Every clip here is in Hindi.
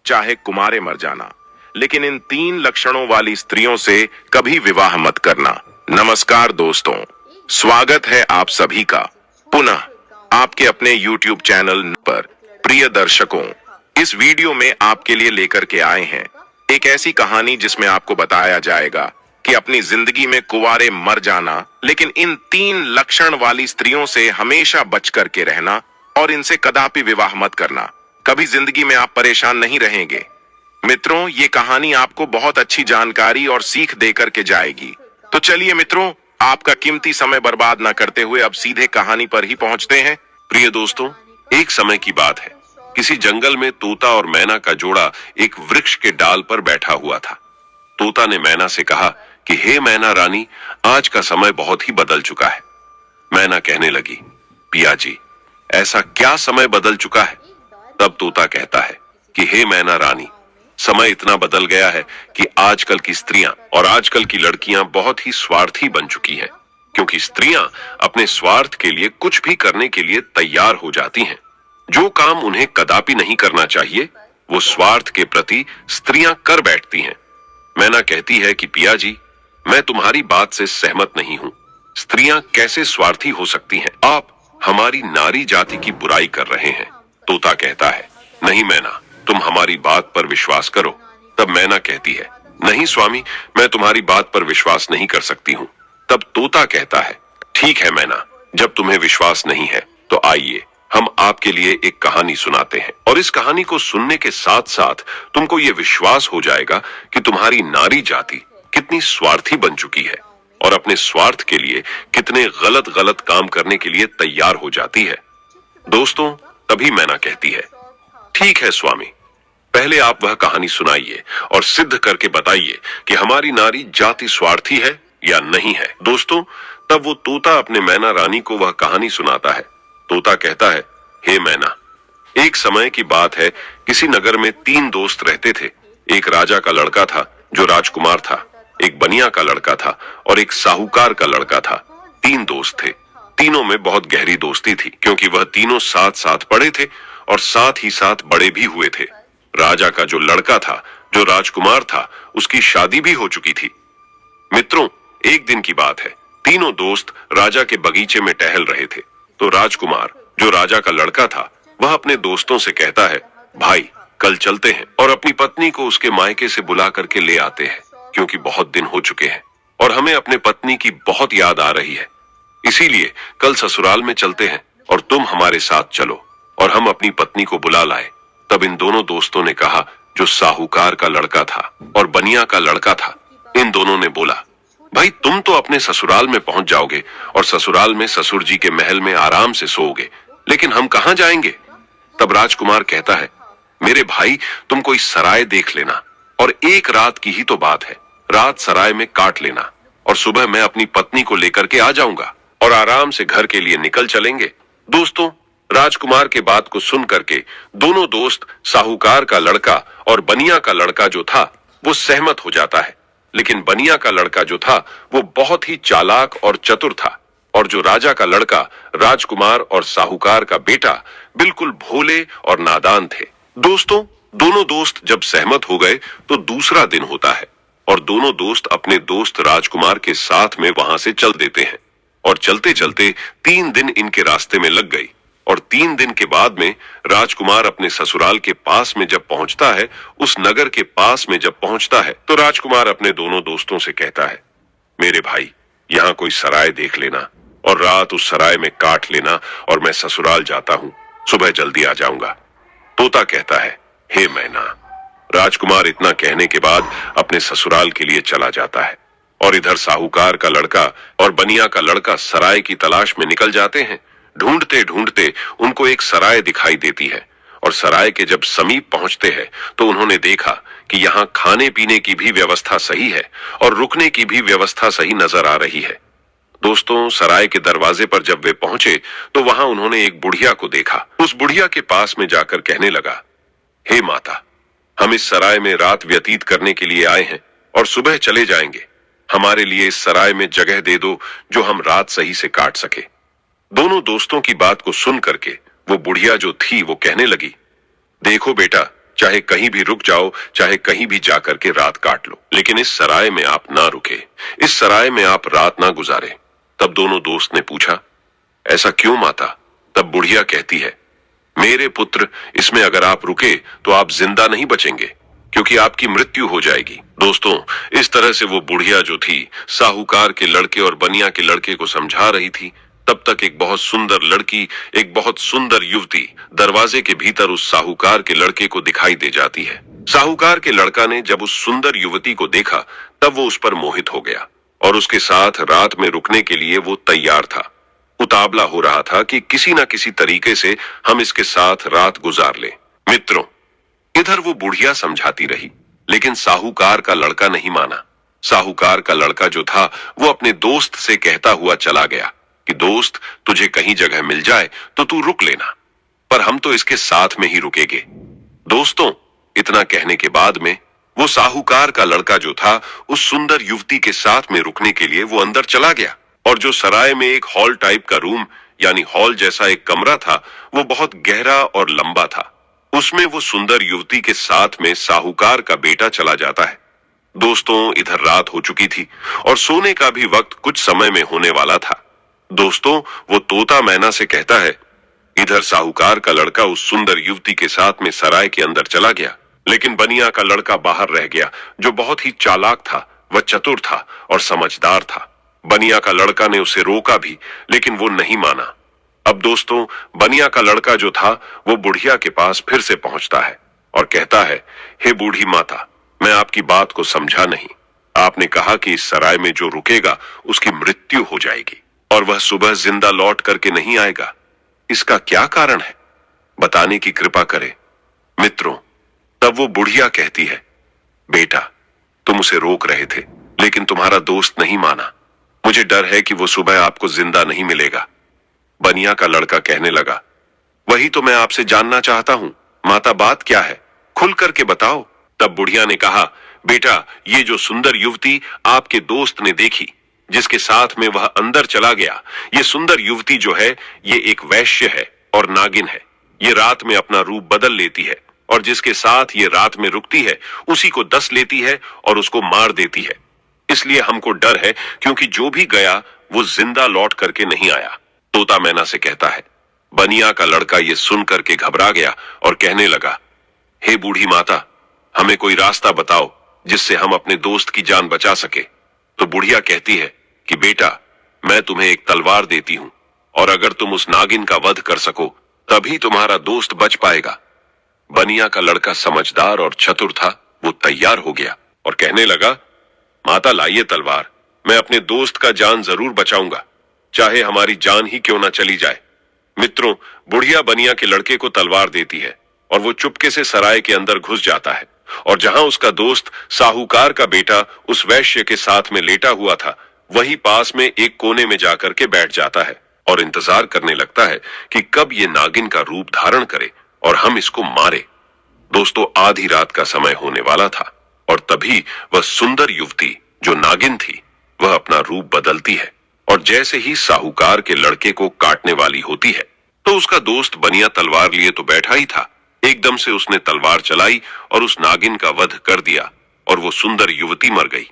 चाहे कुमारे मर जाना, लेकिन इन 3 लक्षणों वाली स्त्रियों से कभी विवाह मत करना। नमस्कार दोस्तों, स्वागत है आप सभी का पुनः आपके अपने YouTube चैनल पर। प्रिय दर्शकों, इस वीडियो में आपके लिए लेकर के आए हैं एक ऐसी कहानी जिसमें आपको बताया जाएगा कि अपनी जिंदगी में कुंवारे मर जाना, लेकिन इन 3 लक्षण वाली स्त्रियों से हमेशा बच करके रहना और इनसे कदापि विवाह मत करना। कभी जिंदगी में आप परेशान नहीं रहेंगे। मित्रों, ये कहानी आपको बहुत अच्छी जानकारी और सीख देकर के जाएगी। तो चलिए मित्रों, आपका कीमती समय बर्बाद ना करते हुए अब सीधे कहानी पर ही पहुंचते हैं। प्रिय दोस्तों, एक समय की बात है। किसी जंगल में तोता और मैना का जोड़ा एक वृक्ष के डाल पर बैठा हुआ था। तोता ने मैना से कहा कि हे मैना रानी, आज का समय बहुत ही बदल चुका है। मैना कहने लगी, पिया जी, ऐसा क्या समय बदल चुका है? तब तोता कहता है कि हे मैना रानी, समय इतना बदल गया है कि आजकल की स्त्रियां और आजकल की लड़कियां बहुत ही स्वार्थी बन चुकी हैं, क्योंकि स्त्रियां अपने स्वार्थ के लिए कुछ भी करने के लिए तैयार हो जाती हैं। जो काम उन्हें कदापि नहीं करना चाहिए, वो स्वार्थ के प्रति स्त्रियां कर बैठती हैं। मैना कहती है कि पिया जी, मैं तुम्हारी बात से सहमत नहीं हूं। स्त्रियां कैसे स्वार्थी हो सकती हैं? आप हमारी नारी जाति की बुराई कर रहे हैं। तोता कहता है, नहीं मैना, तुम हमारी बात पर विश्वास करो। तब मैना कहती है, नहीं स्वामी, मैं तुम्हारी बात पर विश्वास नहीं कर सकती हूँ। तब तोता कहता है, ठीक है मैना, जब तुम्हें विश्वास नहीं है तो आइए हम आपके लिए एक कहानी सुनाते हैं, और इस कहानी को सुनने के साथ साथ तुमको ये विश्वास हो जाएगा कि तुम्हारी नारी जाति कितनी स्वार्थी बन चुकी है और अपने स्वार्थ के लिए कितने गलत गलत काम करने के लिए तैयार हो जाती है। दोस्तों, तभी मैना कहती है, ठीक है स्वामी, पहले आप वह कहानी सुनाइए और सिद्ध करके बताइए कि हमारी नारी जाति स्वार्थी है या नहीं है। दोस्तों, तब वो तोता अपने मैना रानी को वह कहानी सुनाता है। तोता कहता है, हे मैना, एक समय की बात है, किसी नगर में 3 दोस्त रहते थे। एक राजा का लड़का था जो राजकुमार था, एक बनिया का लड़का था और एक साहूकार का लड़का था। 3 दोस्त थे। तीनों में बहुत गहरी दोस्ती थी, क्योंकि वह तीनों साथ साथ पढ़े थे और साथ ही साथ बड़े भी हुए थे। राजा का जो लड़का था, जो राजकुमार था, उसकी शादी भी हो चुकी थी। मित्रों, एक दिन की बात है, तीनों दोस्त राजा के बगीचे में टहल रहे थे। तो राजकुमार, जो राजा का लड़का था, वह अपने दोस्तों से कहता है, भाई, कल चलते हैं और अपनी पत्नी को उसके मायके से बुला करके ले आते हैं, क्योंकि बहुत दिन हो चुके हैं और हमें अपने पत्नी की बहुत याद आ रही है। इसीलिए कल ससुराल में चलते हैं और तुम हमारे साथ चलो और हम अपनी पत्नी को बुला लाए। तब इन दोनों दोस्तों ने कहा, जो साहूकार का लड़का था और बनिया का लड़का था, इन दोनों ने बोला, भाई, तुम तो अपने ससुराल में पहुंच जाओगे और ससुराल में ससुर जी के महल में आराम से सोओगे, लेकिन हम कहां जाएंगे? तब राजकुमार कहता है, मेरे भाई, तुम कोई सराय देख लेना और एक रात की ही तो बात है, रात सराय में काट लेना और सुबह मैं अपनी पत्नी को लेकर के आ जाऊंगा और आराम से घर के लिए निकल चलेंगे। दोस्तों, राजकुमार के बात को सुन करके दोनों दोस्त, साहूकार का लड़का और बनिया का लड़का जो था, वो सहमत हो जाता है। लेकिन बनिया का लड़का जो था, वो बहुत ही चालाक और चतुर था, और जो राजा का लड़का, राजकुमार और साहूकार का बेटा, बिल्कुल भोले और नादान थे। दोस्तों, दोनों दोस्त जब सहमत हो गए तो दूसरा दिन होता है और दोनों दोस्त अपने दोस्त राजकुमार के साथ में वहां से चल देते हैं, और चलते चलते 3 दिन इनके रास्ते में लग गई। और 3 दिन के बाद में राजकुमार अपने ससुराल के पास में जब पहुंचता है, उस नगर के पास में जब पहुंचता है, तो राजकुमार अपने दोनों दोस्तों से कहता है, मेरे भाई, यहाँ कोई सराय देख लेना और रात उस सराय में काट लेना और मैं ससुराल जाता हूँ, सुबह जल्दी आ जाऊंगा। तोता कहता है, हे मैना। राजकुमार इतना कहने के बाद अपने ससुराल के लिए चला जाता है, और इधर साहूकार का लड़का और बनिया का लड़का सराय की तलाश में निकल जाते हैं। ढूंढते ढूंढते उनको एक सराय दिखाई देती है, और सराय के जब समीप पहुंचते हैं तो उन्होंने देखा कि यहाँ खाने पीने की भी व्यवस्था सही है और रुकने की भी व्यवस्था सही नजर आ रही है। दोस्तों, सराय के दरवाजे पर जब वे पहुंचे तो वहां उन्होंने एक बुढ़िया को देखा। उस बुढ़िया के पास में जाकर कहने लगा, हे माता, हम इस सराय में रात व्यतीत करने के लिए आए हैं और सुबह चले जाएंगे। हमारे लिए इस सराय में जगह दे दो जो हम रात सही से काट सके। दोनों दोस्तों की बात को सुन करके वो बुढ़िया जो थी वो कहने लगी, देखो बेटा, चाहे कहीं भी रुक जाओ, चाहे कहीं भी जाकर के रात काट लो, लेकिन इस सराय में आप ना रुके, इस सराय में आप रात ना गुजारे। तब दोनों दोस्त ने पूछा, ऐसा क्यों माता? तब बुढ़िया कहती है, मेरे पुत्र, इसमें अगर आप रुके तो आप जिंदा नहीं बचेंगे, क्योंकि आपकी मृत्यु हो जाएगी। दोस्तों, इस तरह से वो बुढ़िया जो थी साहूकार के लड़के और बनिया के लड़के को समझा रही थी। तब तक एक बहुत सुंदर लड़की, एक बहुत सुंदर युवती दरवाजे के भीतर उस साहूकार के लड़के को दिखाई दे जाती है। साहूकार के लड़का ने जब उस सुंदर युवती को देखा तब वो उस पर मोहित हो गया और उसके साथ रात में रुकने के लिए वो तैयार था। उतावला हो रहा था कि किसी न किसी तरीके से हम इसके साथ रात गुजार लें। मित्रों, इधर वो बुढ़िया समझाती रही, लेकिन साहूकार का लड़का नहीं माना। साहूकार का लड़का जो था वो अपने दोस्त से कहता हुआ चला गया कि दोस्त, तुझे कहीं जगह मिल जाए तो तू रुक लेना, पर हम तो इसके साथ में ही रुकेंगे। दोस्तों, इतना कहने के बाद में वो साहूकार का लड़का जो था उस सुंदर युवती के साथ में रुकने के लिए वो अंदर चला गया। और जो सराय में एक हॉल टाइप का रूम, यानी हॉल जैसा एक कमरा था, वो बहुत गहरा और लंबा था। उसमें वो सुंदर युवती के साथ में साहूकार का बेटा चला जाता है। दोस्तों, इधर रात हो चुकी थी और सोने का भी वक्त कुछ समय में होने वाला था। दोस्तों, वो तोता मैना से कहता है, इधर साहूकार का लड़का उस सुंदर युवती के साथ में सराय के अंदर चला गया, लेकिन बनिया का लड़का बाहर रह गया, जो बहुत ही चालाक था, वह चतुर था और समझदार था। बनिया का लड़का ने उसे रोका भी, लेकिन वो नहीं माना। अब दोस्तों, बनिया का लड़का जो था वो बुढ़िया के पास फिर से पहुंचता है और कहता है, हे बूढ़ी माता, मैं आपकी बात को समझा नहीं। आपने कहा कि इस सराय में जो रुकेगा उसकी मृत्यु हो जाएगी और वह सुबह जिंदा लौट करके नहीं आएगा। इसका क्या कारण है? बताने की कृपा करें। मित्रों, तब वो बुढ़िया कहती है, बेटा, तुम उसे रोक रहे थे, लेकिन तुम्हारा दोस्त नहीं माना। मुझे डर है कि वो सुबह आपको जिंदा नहीं मिलेगा। बनिया का लड़का कहने लगा, वही तो मैं आपसे जानना चाहता हूं, माता, बात क्या है? खुल करके बताओ। तब बुढ़िया ने कहा, बेटा, ये जो सुंदर युवती आपके दोस्त ने देखी, जिसके साथ में वह अंदर चला गया, ये सुंदर युवती जो है ये एक वैश्य है और नागिन है। ये रात में अपना रूप बदल लेती है और जिसके साथ ये रात में रुकती है उसी को डस लेती है और उसको मार देती है। इसलिए हमको डर है, क्योंकि जो भी गया वो जिंदा लौट करके नहीं आया। तोता मैना से कहता है। बनिया का लड़का ये सुन करके घबरा गया और कहने लगा, हे बूढ़ी माता, हमें कोई रास्ता बताओ जिससे हम अपने दोस्त की जान बचा सके। तो बुढ़िया कहती है कि बेटा, मैं तुम्हें एक तलवार देती हूं और अगर तुम उस नागिन का वध कर सको तभी तुम्हारा दोस्त बच पाएगा। बनिया का लड़का समझदार और चतुर था, वो तैयार हो गया और कहने लगा, माता, लाइए तलवार, मैं अपने दोस्त का जान जरूर बचाऊंगा, चाहे हमारी जान ही क्यों ना चली जाए। मित्रों, बुढ़िया बनिया के लड़के को तलवार देती है और वो चुपके से सराय के अंदर घुस जाता है और जहां उसका दोस्त साहूकार का बेटा उस वैश्य के साथ में लेटा हुआ था, वहीं पास में एक कोने में जाकर के बैठ जाता है और इंतजार करने लगता है कि कब ये नागिन का रूप धारण करे और हम इसको मारे। दोस्तों, आधी रात का समय होने वाला था और तभी वह सुंदर युवती जो नागिन थी वह अपना रूप बदलती है और जैसे ही साहूकार के लड़के को काटने वाली होती है तो उसका दोस्त बनिया तलवार लिए तो बैठा ही था, एकदम से उसने तलवार चलाई और उस नागिन का वध कर दिया और वो सुंदर युवती मर गई।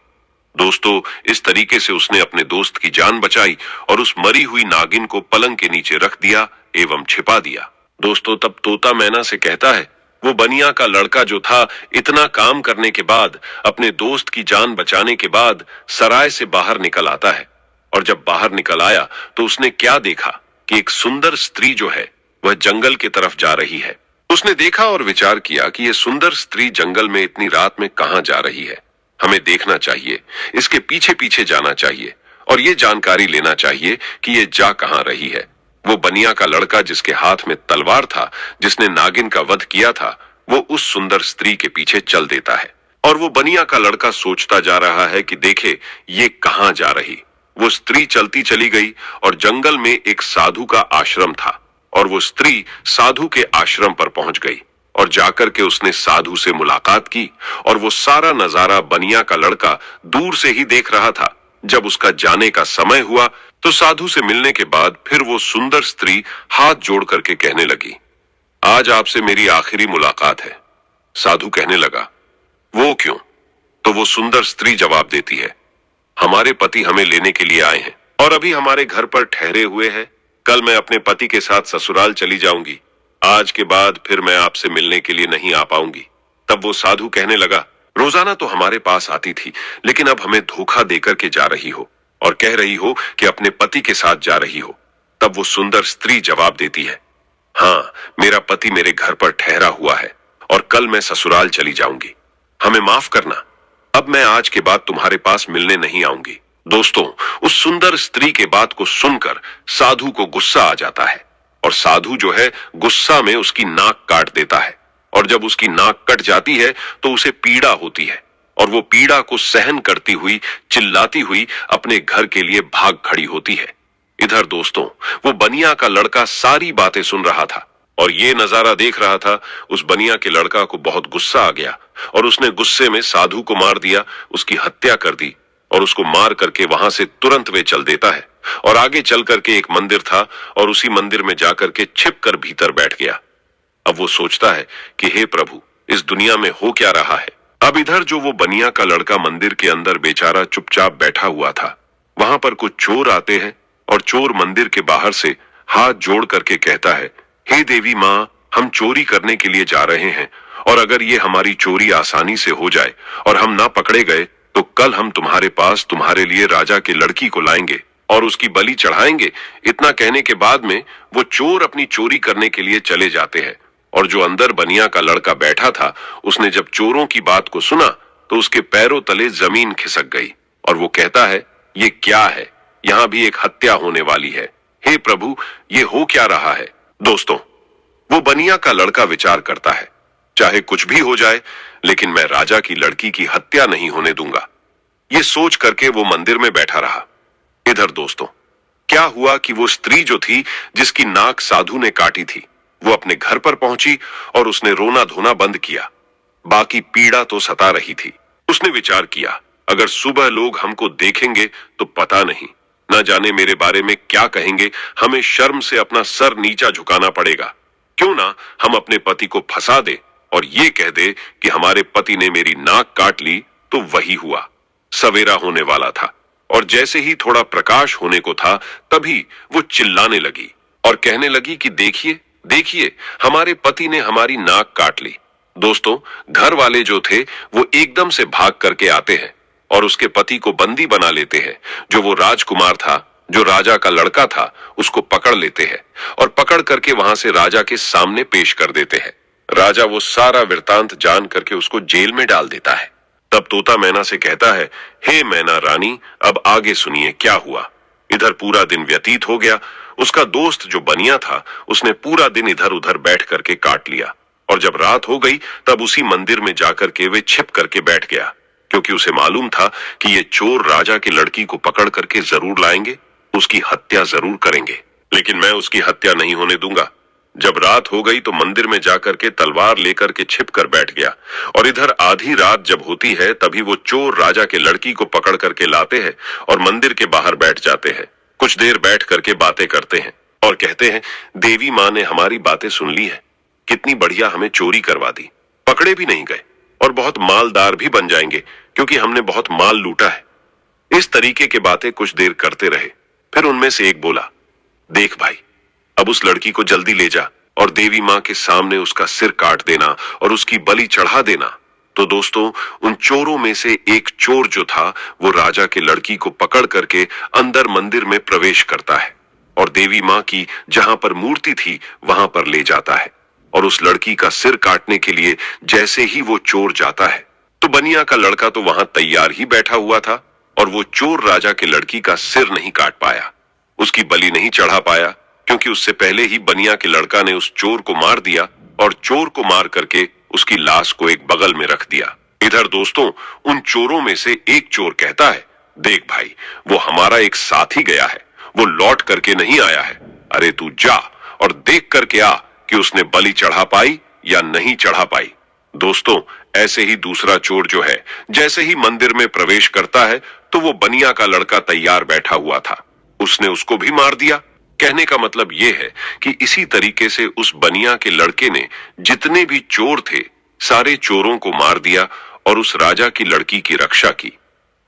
दोस्तों, इस तरीके से उसने अपने दोस्त की जान बचाई और उस मरी हुई नागिन को पलंग के नीचे रख दिया एवं छिपा दिया। दोस्तों, तब तोता मैना से कहता है, वो बनिया का लड़का जो था इतना काम करने के बाद, अपने दोस्त की जान बचाने के बाद सराय से बाहर निकल आता है और जब बाहर निकल आया तो उसने क्या देखा कि एक सुंदर स्त्री जो है वह जंगल की तरफ जा रही है। उसने देखा और विचार किया कि यह सुंदर स्त्री जंगल में इतनी रात में कहां जा रही है। हमें देखना चाहिए, इसके पीछे पीछे जाना चाहिए और ये जानकारी लेना चाहिए कि ये जा कहां रही है। वो बनिया का लड़का जिसके हाथ में तलवार था, जिसने नागिन का वध किया था, वो उस सुंदर स्त्री के पीछे चल देता है और वो बनिया का लड़का सोचता जा रहा है कि देखे ये कहां जा रही। वो स्त्री चलती चली गई और जंगल में एक साधु का आश्रम था और वो स्त्री साधु के आश्रम पर पहुंच गई और जाकर के उसने साधु से मुलाकात की और वो सारा नजारा बनिया का लड़का दूर से ही देख रहा था। जब उसका जाने का समय हुआ तो साधु से मिलने के बाद फिर वो सुंदर स्त्री हाथ जोड़ करके कहने लगी, आज आपसे मेरी आखिरी मुलाकात है। साधु कहने लगा, वो क्यों? तो वो सुंदर स्त्री जवाब देती है, हमारे पति हमें लेने के लिए आए हैं और अभी हमारे घर पर ठहरे हुए हैं। कल मैं अपने पति के साथ ससुराल चली जाऊंगी। आज के बाद फिर मैं आपसे मिलने के लिए नहीं आ पाऊंगी। तब वो साधु कहने लगा, रोजाना तो हमारे पास आती थी, लेकिन अब हमें धोखा देकर के जा रही हो और कह रही हो कि अपने पति के साथ जा रही हो। तब वो सुंदर स्त्री जवाब देती है, हाँ, मेरा पति मेरे घर पर ठहरा हुआ है और कल मैं ससुराल चली जाऊंगी। हमें माफ करना, अब मैं आज के बाद तुम्हारे पास मिलने नहीं आऊंगी। दोस्तों, उस सुंदर स्त्री के बात को सुनकर साधु को गुस्सा आ जाता है और साधु जो है गुस्सा में उसकी नाक काट देता है। और जब उसकी नाक कट जाती है तो उसे पीड़ा होती है और वो पीड़ा को सहन करती हुई चिल्लाती हुई अपने घर के लिए भाग खड़ी होती है। इधर दोस्तों, वो बनिया का लड़का सारी बातें सुन रहा था और ये नजारा देख रहा था। उस बनिया के लड़का को बहुत गुस्सा आ गया और उसने गुस्से में साधु को मार दिया, उसकी हत्या कर दी और उसको मार करके वहां से तुरंत वे चल देता है और आगे चल करके एक मंदिर था और उसी मंदिर में जाकर के छिप कर भीतर बैठ गया। अब वो सोचता है कि हे प्रभु, इस दुनिया में हो क्या रहा है। अब इधर जो वो बनिया का लड़का मंदिर के अंदर बेचारा चुपचाप बैठा हुआ था, वहां पर कुछ चोर आते हैं और चोर मंदिर के बाहर से हाथ जोड़ करके कहता है, हे देवी माँ, हम चोरी करने के लिए जा रहे हैं और अगर ये हमारी चोरी आसानी से हो जाए और हम ना पकड़े गए तो कल हम तुम्हारे पास तुम्हारे लिए राजा के लड़की को लाएंगे और उसकी बलि चढ़ाएंगे। इतना कहने के बाद में वो चोर अपनी चोरी करने के लिए चले जाते हैं और जो अंदर बनिया का लड़का बैठा था, उसने जब चोरों की बात को सुना तो उसके पैरों तले जमीन खिसक गई और वो कहता है, ये क्या है? यहाँ भी एक हत्या होने वाली है। हे प्रभु, ये हो क्या रहा है? दोस्तों, वो बनिया का लड़का विचार करता है, चाहे कुछ भी हो जाए, लेकिन मैं राजा की लड़की की हत्या नहीं होने दूंगा। ये सोच करके वो मंदिर में बैठा रहा। इधर दोस्तों, क्या हुआ कि वो स्त्री जो थी जिसकी नाक साधु ने काटी थी, वो अपने घर पर पहुंची और उसने रोना धोना बंद किया। बाकी पीड़ा तो सता रही थी। उसने विचार किया, अगर सुबह लोग हमको देखेंगे तो पता नहीं, न जाने मेरे बारे में क्या कहेंगे। हमें शर्म से अपना सर नीचा झुकाना पड़ेगा। क्यों ना हम अपने पति को फंसा दे और ये कह दे कि हमारे पति ने मेरी नाक काट ली। तो वही हुआ। सवेरा होने वाला था और जैसे ही थोड़ा प्रकाश होने को था, तभी वो चिल्लाने लगी और कहने लगी कि देखिए देखिए, हमारे पति ने हमारी नाक काट ली। दोस्तों, घर वाले जो थे वो एकदम से भाग करके आते हैं और उसके पति को बंदी बना लेते हैं। जो वो राजकुमार था, जो राजा का लड़का था, उसको पकड़ लेते हैं और पकड़ करके वहां से राजा के सामने पेश कर देते हैं। राजा वो सारा वृतांत जान करके उसको जेल में डाल देता है। तब तोता मैना से कहता है, हे मैना रानी, अब आगे सुनिए क्या हुआ। इधर पूरा दिन व्यतीत हो गया। उसका दोस्त जो बनिया था, उसने पूरा दिन इधर उधर बैठ करके काट लिया और जब रात हो गई तब उसी मंदिर में जाकर के वे छिप करके बैठ गया, क्योंकि उसे मालूम था कि ये चोर राजा की लड़की को पकड़ करके जरूर लाएंगे, उसकी हत्या जरूर करेंगे, लेकिन मैं उसकी हत्या नहीं होने दूंगा। जब रात हो गई तो मंदिर में जाकर के तलवार लेकर के छिप कर बैठ गया और इधर आधी रात जब होती है तभी वो चोर राजा के लड़की को पकड़ करके लाते हैं और मंदिर के बाहर बैठ जाते हैं। कुछ देर बैठ करके बातें करते हैं और कहते हैं, देवी माँ ने हमारी बातें सुन ली है, कितनी बढ़िया हमें चोरी करवा दी, पकड़े भी नहीं गए और बहुत मालदार भी बन जाएंगे क्योंकि हमने बहुत माल लूटा है। इस तरीके की बातें कुछ देर करते रहे। फिर उनमें से एक बोला, देख भाई, अब उस लड़की को जल्दी ले जा और देवी माँ के सामने उसका सिर काट देना और उसकी बलि चढ़ा देना। तो दोस्तों, उन चोरों में से एक चोर जो था वो राजा के लड़की को पकड़ करके अंदर मंदिर में प्रवेश करता है और देवी माँ की जहां पर मूर्ति थी वहां पर ले जाता है और उस लड़की का सिर काटने के लिए जैसे ही वो चोर जाता है तो बनिया का लड़का तो वहां तैयार ही बैठा हुआ था और वो चोर राजा के लड़की का सिर नहीं काट पाया, उसकी बलि नहीं चढ़ा पाया, क्योंकि उससे पहले ही बनिया के लड़का ने उस चोर को मार दिया और चोर को मार करके उसकी लाश को एक बगल में रख दिया। इधर दोस्तों, उन चोरों में से एक चोर कहता है, देख भाई, वो हमारा एक साथी गया है, वो लौट करके नहीं आया है। अरे तू जा और देख करके आ कि उसने बलि चढ़ा पाई या नहीं चढ़ा पाई। दोस्तों, ऐसे ही दूसरा चोर जो है जैसे ही मंदिर में प्रवेश करता है तो वो बनिया का लड़का तैयार बैठा हुआ था, उसने उसको भी मार दिया। कहने का मतलब ये है कि इसी तरीके से उस बनिया के लड़के ने जितने भी चोर थे सारे चोरों को मार दिया और उस राजा की लड़की की रक्षा की।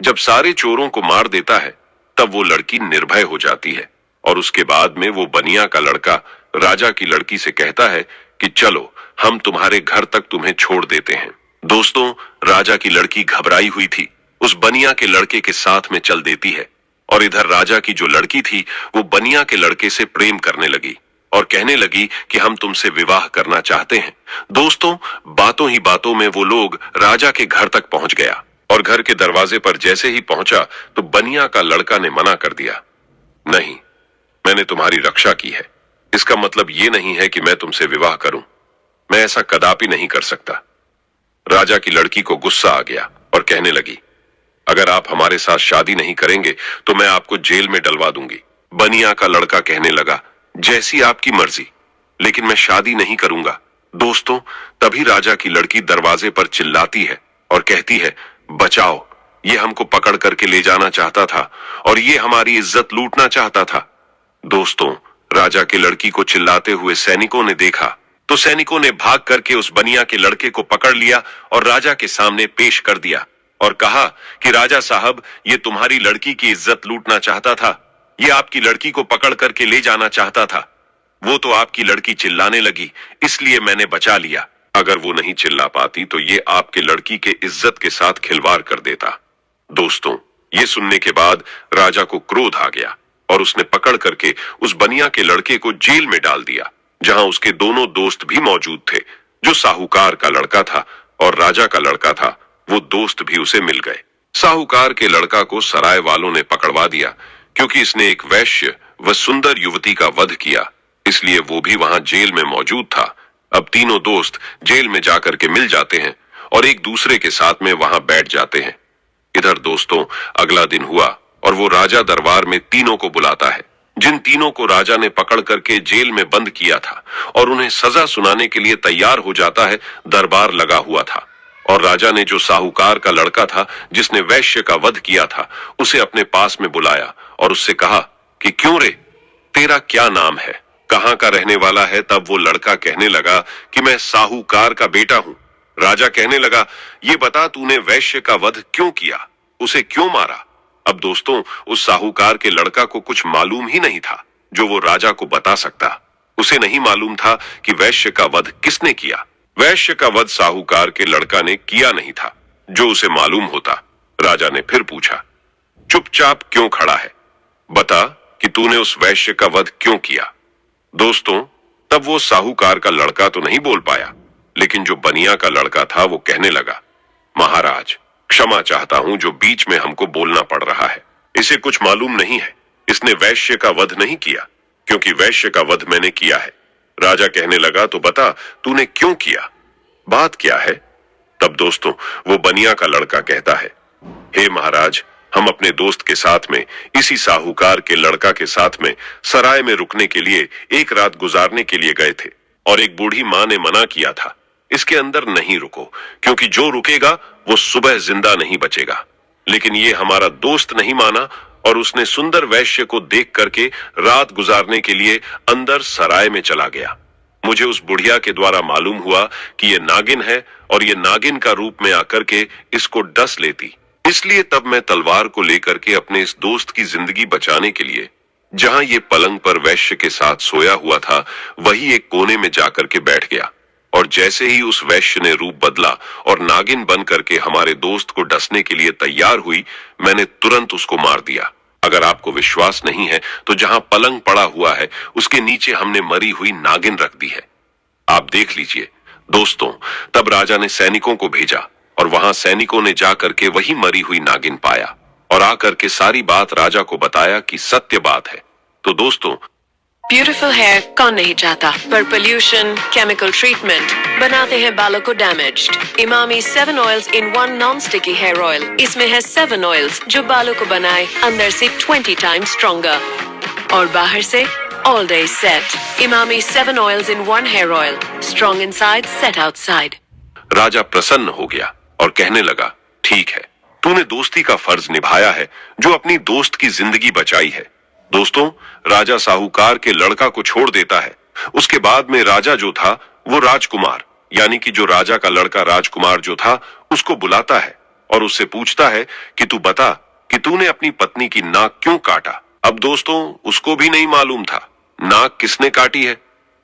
जब सारे चोरों को मार देता है तब वो लड़की निर्भय हो जाती है और उसके बाद में वो बनिया का लड़का राजा की लड़की से कहता है कि चलो हम तुम्हारे घर तक तुम्हें छोड़ देते हैं। दोस्तों, राजा की लड़की घबराई हुई थी, उस बनिया के लड़के के साथ में चल देती है और इधर राजा की जो लड़की थी वो बनिया के लड़के से प्रेम करने लगी और कहने लगी कि हम तुमसे विवाह करना चाहते हैं। दोस्तों, बातों ही बातों में वो लोग राजा के घर तक पहुंच गया और घर के दरवाजे पर जैसे ही पहुंचा तो बनिया का लड़का ने मना कर दिया, नहीं, मैंने तुम्हारी रक्षा की है, इसका मतलब ये नहीं है कि मैं तुमसे विवाह करूं, मैं ऐसा कदापि नहीं कर सकता। राजा की लड़की को गुस्सा आ गया और कहने लगी, अगर आप हमारे साथ शादी नहीं करेंगे तो मैं आपको जेल में डलवा दूंगी। बनिया का लड़का कहने लगा, जैसी आपकी मर्जी, लेकिन मैं शादी नहीं करूंगा। दोस्तों, तभी राजा की लड़की दरवाजे पर चिल्लाती है और कहती है, बचाओ, ये हमको पकड़ करके ले जाना चाहता था और ये हमारी इज्जत लूटना चाहता था। दोस्तों, राजा की लड़की को चिल्लाते हुए सैनिकों ने देखा तो सैनिकों ने भाग करके उस बनिया के लड़के को पकड़ लिया और राजा के सामने पेश कर दिया और कहा कि राजा साहब, ये तुम्हारी लड़की की इज्जत लूटना चाहता था, ये आपकी लड़की को पकड़ करके ले जाना चाहता था। वो तो आपकी लड़की चिल्लाने लगी, इसलिए मैंने बचा लिया, अगर वो नहीं चिल्ला पाती तो ये आपके लड़की के इज्जत के साथ खिलवाड़ कर देता। दोस्तों, ये सुनने के बाद राजा को क्रोध आ गया और उसने पकड़ करके उस बनिया के लड़के को जेल में डाल दिया, जहां उसके दोनों दोस्त भी मौजूद थे। जो साहूकार का लड़का था और राजा का लड़का था, वो दोस्त भी उसे मिल गए। साहूकार के लड़का को सराय वालों ने पकड़वा दिया क्योंकि इसने एक वैश्य व सुंदर युवती का वध किया, इसलिए वो भी वहां जेल में मौजूद था। अब तीनों दोस्त जेल में जाकर के मिल जाते हैं और एक दूसरे के साथ में वहां बैठ जाते हैं। इधर दोस्तों, अगला दिन हुआ और वो राजा दरबार में तीनों को बुलाता है, जिन तीनों को राजा ने पकड़ करके जेल में बंद किया था, और उन्हें सजा सुनाने के लिए तैयार हो जाता है। दरबार लगा हुआ था और राजा ने जो साहूकार का लड़का था जिसने वैश्य का वध किया था, उसे अपने पास में बुलाया और उससे कहा कि क्यों रे, तेरा क्या नाम है, कहाँ का रहने वाला है। तब वो लड़का कहने लगा कि मैं साहूकार का बेटा हूँ। राजा कहने लगा, ये बता तूने वैश्य का वध क्यों किया, उसे क्यों मारा। अब दोस्तों, उस साहूकार के लड़का को कुछ मालूम ही नहीं था जो वो राजा को बता सकता। उसे नहीं मालूम था कि वैश्य का वध किसने किया। वैश्य का वध साहूकार के लड़का ने किया नहीं था। जो उसे मालूम होता, राजा ने फिर पूछा, चुपचाप क्यों खड़ा है, बता कि तूने उस वैश्य का वध क्यों किया। दोस्तों, तब वो साहूकार का लड़का तो नहीं बोल पाया, लेकिन जो बनिया का लड़का था वो कहने लगा, महाराज, क्षमा चाहता हूं जो बीच में हमको बोलना पड़ रहा है। इसे कुछ मालूम नहीं है, इसने वैश्य का वध नहीं किया, क्योंकि वैश्य का वध मैंने किया है। राजा कहने लगा, तो बता तूने क्यों किया, बात क्या है। तब दोस्तों, वो बनिया का लड़का कहता है, हे महाराज, हम अपने दोस्त के साथ में, इसी साहूकार के लड़का के साथ में सराय में रुकने के लिए एक रात गुजारने के लिए गए थे और एक बूढ़ी माँ ने मना किया था, इसके अंदर नहीं रुको, क्योंकि जो रुकेगा वो सुबह जिंदा नहीं बचेगा। लेकिन ये हमारा दोस्त नहीं माना और उसने सुंदर वैश्य को देख करके रात गुजारने के लिए अंदर सराय में चला गया। मुझे उस बुढ़िया के द्वारा मालूम हुआ कि ये नागिन है और ये नागिन का रूप में आकर के इसको डस लेती, इसलिए तब मैं तलवार को लेकर के अपने इस दोस्त की जिंदगी बचाने के लिए जहां ये पलंग पर वैश्य के साथ सोया हुआ था, वही एक कोने में जाकर के बैठ गया। और जैसे ही उस वैश्य ने रूप बदला और नागिन बन करके हमारे दोस्त को डसने के लिए तैयार हुई, मैंने तुरंत उसको मार दिया। अगर आपको विश्वास नहीं है तो जहां पलंग पड़ा हुआ है उसके नीचे हमने मरी हुई नागिन रख दी है, आप देख लीजिए। दोस्तों, तब राजा ने सैनिकों को भेजा और वहां सैनिकों ने जाकर के वही मरी हुई नागिन पाया और आकर के सारी बात राजा को बताया कि सत्य बात है। तो दोस्तों, ब्यूटीफुल हेयर कौन नहीं चाहता, पर पोल्यूशन, केमिकल ट्रीटमेंट बनाते हैं बालों को damaged. Emami 7 oils in 1 non sticky hair oil, इसमें है 7 ऑयल्स जो बालों को बनाए अंदर से 20 टाइम्स स्ट्रॉन्गर और बाहर से all day set. Emami 7 oils in 1 hair oil, strong inside, set outside. राजा प्रसन्न हो गया और कहने लगा, ठीक है, तूने दोस्ती का फर्ज निभाया है जो अपनी दोस्त की जिंदगी बचाई है। दोस्तों, राजा साहूकार के लड़का को छोड़ देता है। उसके बाद में राजा जो था वो राजकुमार यानी कि जो राजा का लड़का राजकुमार जो था उसको बुलाता है और उससे पूछता है कि तू बता कि तूने अपनी पत्नी की नाक क्यों काटा। अब दोस्तों उसको भी नहीं मालूम था नाक किसने काटी है,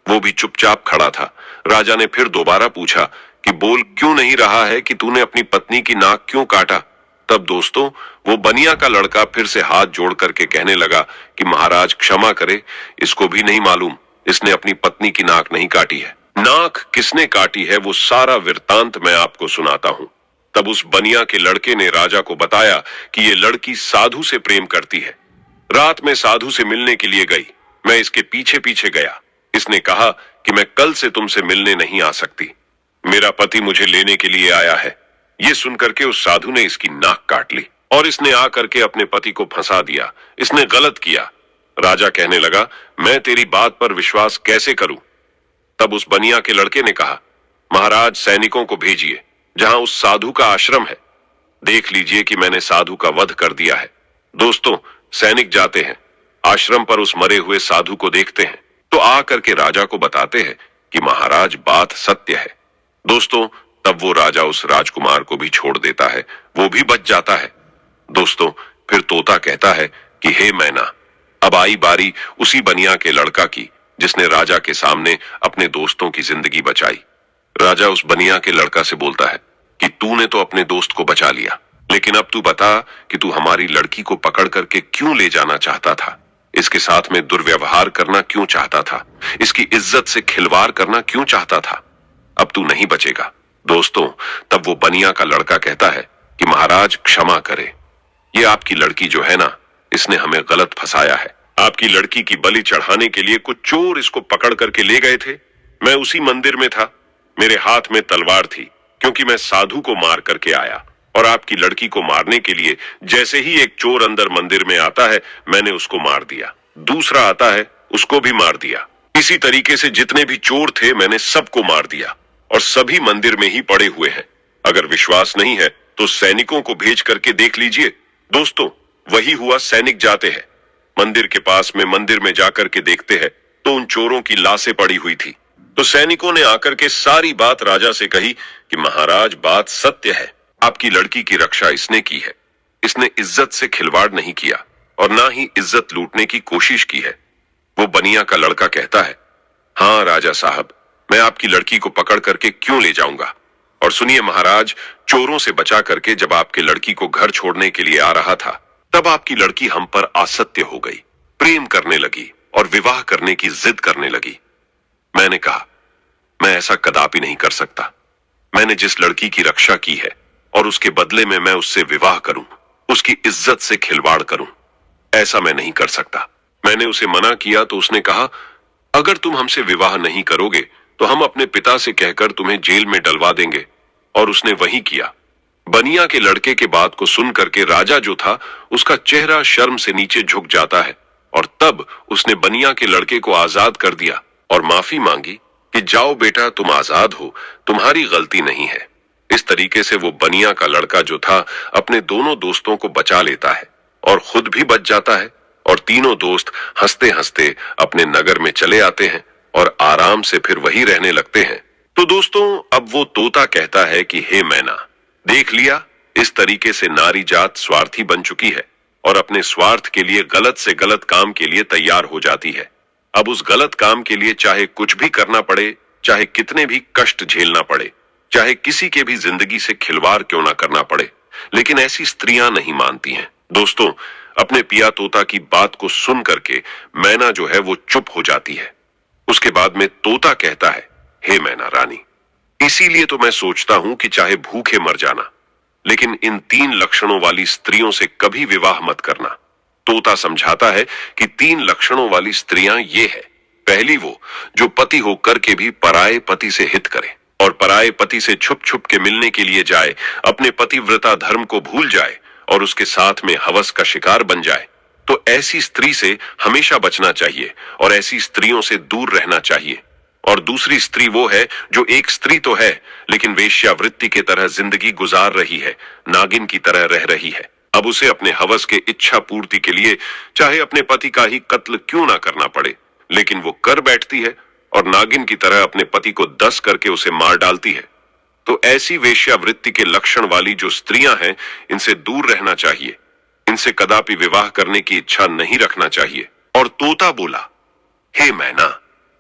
वो भी चुपचाप खड़ा था। राजा ने फिर दोबारा पूछा कि बोल क्यों नहीं रहा है कि तूने अपनी पत्नी की नाक क्यों काटा। तब दोस्तों वो बनिया का लड़का फिर से हाथ जोड़ करके कहने लगा कि महाराज क्षमा करे, इसको भी नहीं मालूम इसने अपनी पत्नी की नाक नहीं काटी है। नाक किसने काटी है वो सारा वृत्तांत मैं आपको सुनाता हूँ। तब उस बनिया के लड़के ने राजा को बताया कि ये लड़की साधु से प्रेम करती है। रात में साधु से मिलने के लिए गई, मैं इसके पीछे पीछे गया। इसने कहा कि मैं कल से तुमसे मिलने नहीं आ सकती, मेरा पति मुझे लेने के लिए आया है। ये सुनकर के उस साधु ने इसकी नाक काट ली और इसने आकर के अपने पति को फंसा दिया। इसने गलत किया। राजा कहने लगा मैं तेरी बात पर विश्वास कैसे करूं। तब उस बनिया के लड़के ने कहा महाराज सैनिकों को भेजिए जहां उस साधु का आश्रम है, देख लीजिए कि मैंने साधु का वध कर दिया है। दोस्तों सैनिक जाते हैं, आश्रम पर उस मरे हुए साधु को देखते हैं तो आकर के राजा को बताते हैं कि महाराज बात सत्य है। दोस्तों तब वो राजा उस राजकुमार को भी छोड़ देता है, वो भी बच जाता है। दोस्तों फिर तोता कहता है कि हे मैना, अब आई बारी उसी बनिया के लड़का की जिसने राजा के सामने अपने दोस्तों की जिंदगी बचाई। राजा उस बनिया के लड़का से बोलता है कि तूने तो अपने दोस्त को बचा लिया, लेकिन अब तू बता कि तू हमारी लड़की को पकड़ करके क्यों ले जाना चाहता था, इसके साथ में दुर्व्यवहार करना क्यों चाहता था, इसकी इज्जत से खिलवाड़ करना क्यों चाहता था। अब तू नहीं बचेगा। दोस्तों तब वो बनिया का लड़का कहता है कि महाराज क्षमा करे, ये आपकी लड़की जो है ना, इसने हमें गलत फंसाया है। आपकी लड़की की बलि चढ़ाने के लिए कुछ चोर इसको पकड़ करके ले गए थे, मैं उसी मंदिर में था, मेरे हाथ में तलवार थी क्योंकि मैं साधु को मार करके आया, और आपकी लड़की को मारने के लिए जैसे ही एक चोर अंदर मंदिर में आता है मैंने उसको मार दिया, दूसरा आता है उसको भी मार दिया। इसी तरीके से जितने भी चोर थे मैंने सबको मार दिया और सभी मंदिर में ही पड़े हुए हैं। अगर विश्वास नहीं है तो सैनिकों को भेज करके देख लीजिए। दोस्तों वही हुआ, सैनिक जाते हैं मंदिर के पास में, मंदिर में जाकर के देखते हैं तो उन चोरों की लाशें पड़ी हुई थी। तो सैनिकों ने आकर के सारी बात राजा से कही कि महाराज बात सत्य है, आपकी लड़की की रक्षा इसने की है, इसने इज्जत से खिलवाड़ नहीं किया और ना ही इज्जत लूटने की कोशिश की है। वो बनिया का लड़का कहता है हाँ राजा साहब, मैं आपकी लड़की को पकड़ करके क्यों ले जाऊंगा। और सुनिए महाराज, चोरों से बचा करके जब आपके लड़की को घर छोड़ने के लिए आ रहा था तब आपकी लड़की हम पर आसक्ति हो गई, प्रेम करने लगी और विवाह करने की जिद करने लगी। मैंने कहा मैं ऐसा कदापि नहीं कर सकता, मैंने जिस लड़की की रक्षा की है और उसके बदले में मैं उससे विवाह करूं, उसकी इज्जत से खिलवाड़ करूं, ऐसा मैं नहीं कर सकता। मैंने उसे मना किया तो उसने कहा अगर तुम हमसे विवाह नहीं करोगे तो हम अपने पिता से कहकर तुम्हें जेल में डलवा देंगे, और उसने वही किया। बनिया के लड़के के बात को सुन करके राजा जो था उसका चेहरा शर्म से नीचे झुक जाता है और तब उसने बनिया के लड़के को आजाद कर दिया और माफी मांगी कि जाओ बेटा तुम आजाद हो, तुम्हारी गलती नहीं है। इस तरीके से वो बनिया का लड़का जो था अपने दोनों दोस्तों को बचा लेता है और खुद भी बच जाता है, और तीनों दोस्त हंसते हंसते अपने नगर में चले आते हैं और आराम से फिर वही रहने लगते हैं। तो दोस्तों अब वो तोता कहता है कि हे मैना, देख लिया, इस तरीके से नारी जात स्वार्थी बन चुकी है और अपने स्वार्थ के लिए गलत से गलत काम के लिए तैयार हो जाती है। अब उस गलत काम के लिए चाहे कुछ भी करना पड़े, चाहे कितने भी कष्ट झेलना पड़े, चाहे किसी के भी जिंदगी से खिलवाड़ क्यों ना करना पड़े, लेकिन ऐसी स्त्रियां नहीं मानती हैं। दोस्तों अपने पिया तोता की बात को सुन करके मैना जो है वो चुप हो जाती है। उसके बाद में तोता कहता है हे मैना रानी, इसीलिए तो मैं सोचता हूं कि चाहे भूखे मर जाना, लेकिन इन 3 लक्षणों वाली स्त्रियों से कभी विवाह मत करना। तोता समझाता है कि 3 लक्षणों वाली स्त्रियां ये है, पहली वो जो पति होकर के भी पराये पति से हित करे और पराये पति से छुप छुप के मिलने के लिए जाए, अपने पतिव्रता धर्म को भूल जाए और उसके साथ में हवस का शिकार बन जाए। तो ऐसी स्त्री से हमेशा बचना चाहिए और ऐसी स्त्रियों से दूर रहना चाहिए। और दूसरी स्त्री वो है जो एक स्त्री तो है लेकिन वेश्यावृत्ति के तरह जिंदगी गुजार रही है, नागिन की तरह रह रही है। अब उसे अपने हवस के इच्छा पूर्ति के लिए चाहे अपने पति का ही कत्ल क्यों ना करना पड़े, लेकिन वो कर बैठती है और नागिन की तरह अपने पति को दस करके उसे मार डालती है, तो ऐसी वेश्यावृत्ति के लक्षण वाली जो स्त्रियां हैं, इनसे दूर रहना चाहिए। इनसे कदापि विवाह करने की इच्छा नहीं रखना चाहिए। और तोता बोला, हे मैना,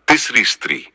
तीसरी स्त्री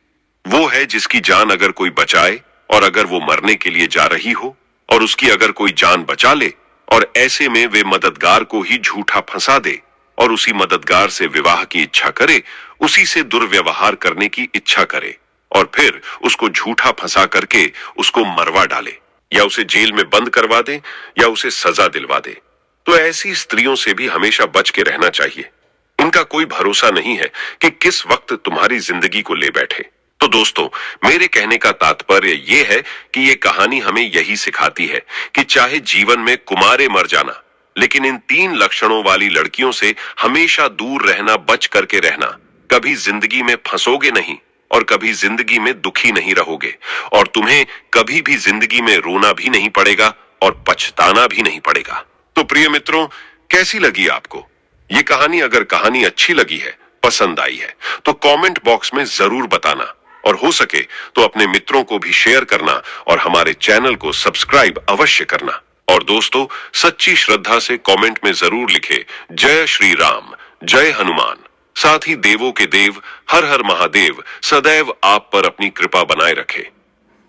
वो है जिसकी जान अगर कोई बचाए और अगर वो मरने के लिए जा रही हो और उसकी अगर कोई जान बचा ले और ऐसे में वे मददगार को ही झूठा फंसा दे और उसी मददगार से विवाह की इच्छा करे, उसी से दुर्व्यवहार करने की इच्छा करे और फिर उसको झूठा फंसा करके उसको मरवा डाले या उसे जेल में बंद करवा दे या उसे सजा दिलवा दे, तो ऐसी स्त्रियों से भी हमेशा बच के रहना चाहिए। इनका कोई भरोसा नहीं है कि किस वक्त तुम्हारी जिंदगी को ले बैठे। तो दोस्तों, मेरे कहने का तात्पर्य ये है कि ये कहानी हमें यही सिखाती है कि चाहे जीवन में कुमारे मर जाना, लेकिन इन 3 लक्षणों वाली लड़कियों से हमेशा दूर रहना, बच करके रहना। कभी जिंदगी में फंसोगे नहीं और कभी जिंदगी में दुखी नहीं रहोगे और तुम्हें कभी भी जिंदगी में रोना भी नहीं पड़ेगा और पछताना भी नहीं पड़ेगा। तो प्रिय मित्रों, कैसी लगी आपको ये कहानी? अगर कहानी अच्छी लगी है, पसंद आई है, तो कमेंट बॉक्स में जरूर बताना और हो सके तो अपने मित्रों को भी शेयर करना और हमारे चैनल को सब्सक्राइब अवश्य करना। और दोस्तों, सच्ची श्रद्धा से कमेंट में जरूर लिखे जय श्री राम, जय हनुमान। साथ ही देवों के देव हर हर महादेव सदैव आप पर अपनी कृपा बनाए रखे।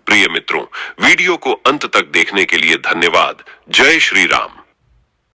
प्रिय मित्रों, वीडियो को अंत तक देखने के लिए धन्यवाद। जय श्री राम।